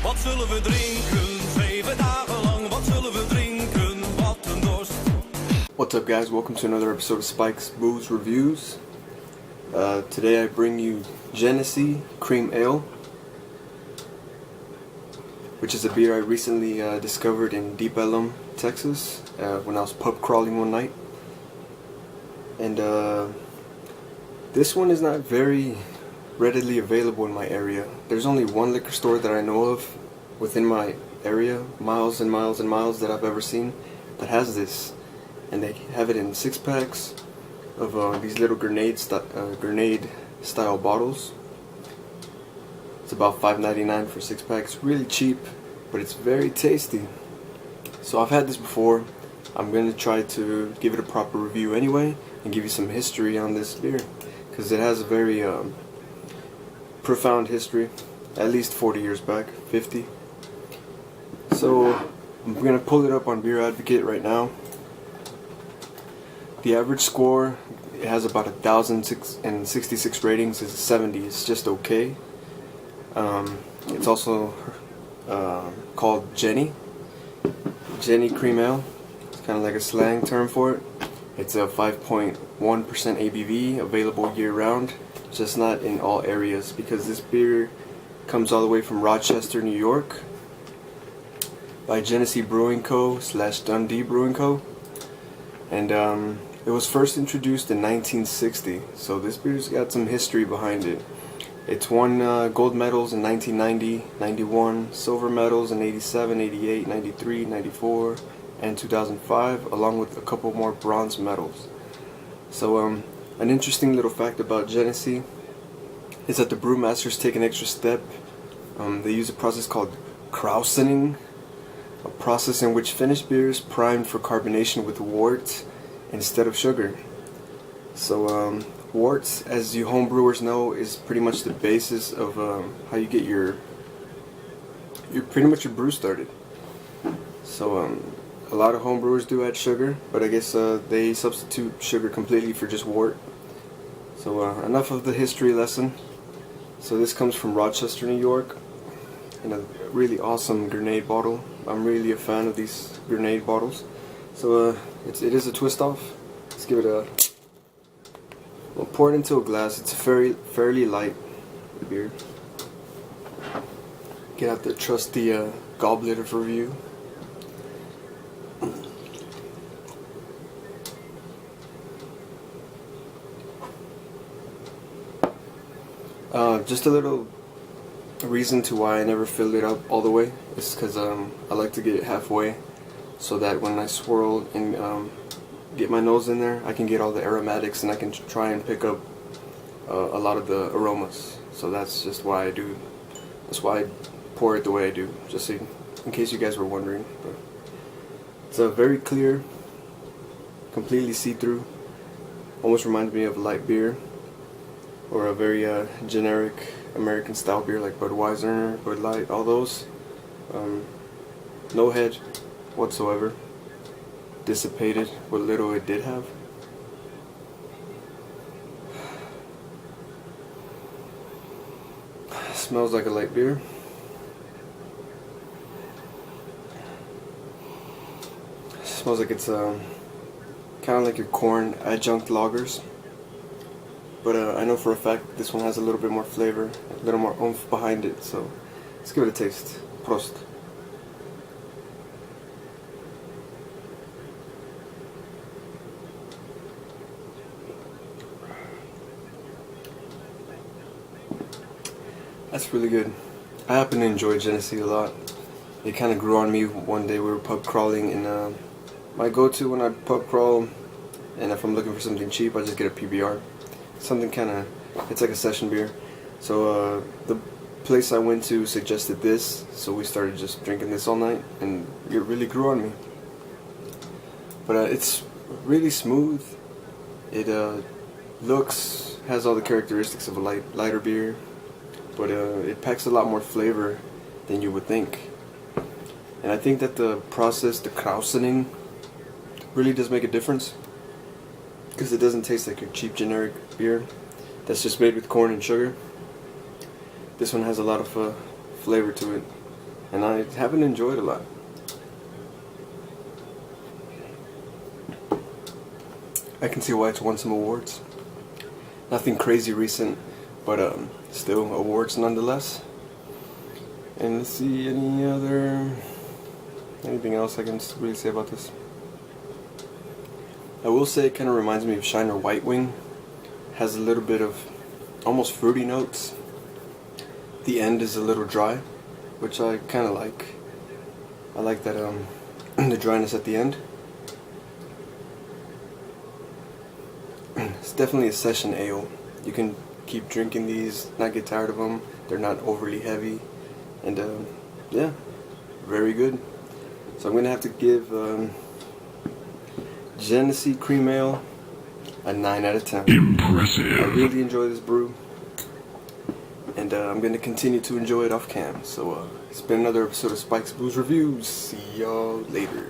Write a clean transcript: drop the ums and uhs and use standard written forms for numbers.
Wat zullen we drinken? 7 dagen lang, wat zullen we drinken? Wat een dorst. What's up, guys? Welcome to another episode of Spike's Booze Reviews. Today I bring you Genesee Cream Ale, which is a beer I recently discovered in Deep Ellum, Texas, when I was pub crawling one night. And this one is not very readily available in my area. There's only one liquor store that I know of within my area, miles and miles and miles, that I've ever seen that has this. And they have it in 6-packs of these little grenade style bottles. It's about $5.99 for 6-pack. It's really cheap, but it's very tasty. So I've had this before. I'm going to try to give it a proper review anyway and give you some history on this beer, because it has a very profound history, at least 40 years back, 50. So I'm going to pull it up on Beer Advocate right now. The average score, it has about 1,066 ratings, is 70. It's just okay. It's also called Genesee Cream Ale. It's kind of like a slang term for it. It's a 5.1% ABV, available year-round, just not in all areas, because this beer comes all the way from Rochester, New York, by Genesee Brewing Co. / Dundee Brewing Co. And it was first introduced in 1960, so this beer's got some history behind it. It's won gold medals in 1990, 91, silver medals in 87, 88, 93, 94, and 2005, along with a couple more bronze medals. So an interesting little fact about Genesee is that the brewmasters take an extra step. They use a process called krausening, a process in which finished beers primed for carbonation with wort instead of sugar. So wort, as you homebrewers know, is pretty much the basis of how you get your brew started. So a lot of homebrewers do add sugar, but I guess they substitute sugar completely for just wort. So enough of the history lesson. So this comes from Rochester, New York, in a really awesome grenade bottle. I'm really a fan of these grenade bottles. So it is a twist off. Let's give it a. We'll pour it into a glass. It's fairly light beer. Get out the trusty goblet of review. Just a little reason to why I never filled it up all the way is because I like to get it halfway, so that when I swirl and get my nose in there, I can get all the aromatics and I can try and pick up a lot of the aromas. So that's just why I do. That's why I pour it the way I do, just so, in case you guys were wondering. But it's a very clear, completely see-through. Almost reminds me of light beer, or a very generic American style beer like Budweiser, Bud Light, all those. No head whatsoever. Dissipated what little it did have. Smells like a light beer. Smells like it's kind of like your corn adjunct lagers. But I know for a fact this one has a little bit more flavor, a little more oomph behind it, so let's give it a taste. Prost. That's really good. I happen to enjoy Genesee a lot. It kind of grew on me one day. We were pub crawling, and my go-to when I pub crawl, and if I'm looking for something cheap, I just get a PBR. Something kind of, it's like a session beer. So the place I went to suggested this, so we started just drinking this all night, and it really grew on me. But it's really smooth. It has all the characteristics of a lighter beer, but it packs a lot more flavor than you would think. And I think that the process, the krausening, really does make a difference, because it doesn't taste like your cheap generic beer that's just made with corn and sugar. This one has a lot of flavor to it. and I haven't enjoyed a lot. I can see why it's won some awards. Nothing crazy recent, but still awards nonetheless. And let's see, anything else I can really say about this? I will say it kind of reminds me of Shiner White Wing. Has a little bit of almost fruity notes. The end is a little dry, which I kind of like. I like that the dryness at the end. It's definitely a session ale. You can keep drinking these, not get tired of them. They're not overly heavy, and yeah, very good. So I'm gonna have to give Genesee Cream Ale a 9 out of 10. Impressive. I really enjoy this brew, and I'm gonna continue to enjoy it off cam. So it's been another episode of Spike's Booze Reviews. See y'all later.